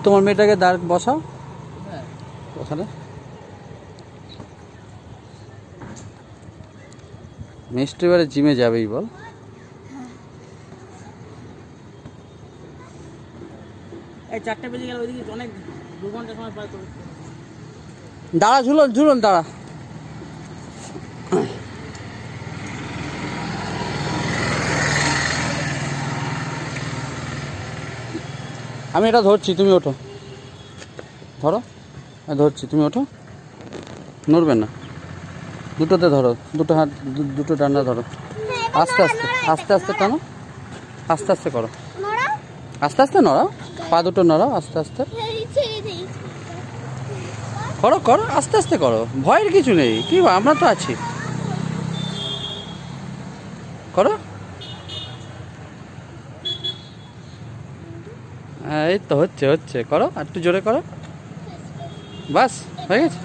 তোমার মেয়েটাকে দাঁড় বসাও ওখানে। মিষ্টি এবারে জিমে যাবেই বল। এই 4টা বেজে গেল, ওইদিকে অনেক 2 ঘন্টা সময় পার করতে। দাঁড়া ঝুলন ঝুলন দাঁড়া। আমি এটা ধরছি, তুমি ওঠো। ধরো, ধরছি, তুমি ওঠো। নড়বে না, দুটোতে ধরো, দুটো হাত, দুটো ডান্ডা ধরো। আস্তে আস্তে আস্তে আস্তে টানো, আস্তে আস্তে করো, আস্তে আস্তে নড়াও, পা দুটো নড়াও, আস্তে আস্তে করো করো, আস্তে আস্তে করো, ভয়ের কিছু নেই। কি আমরা তো আছি, করো। এই তো হচ্ছে হচ্ছে, করো, আর একটু জোরে করো, বাস হয়ে গেছে।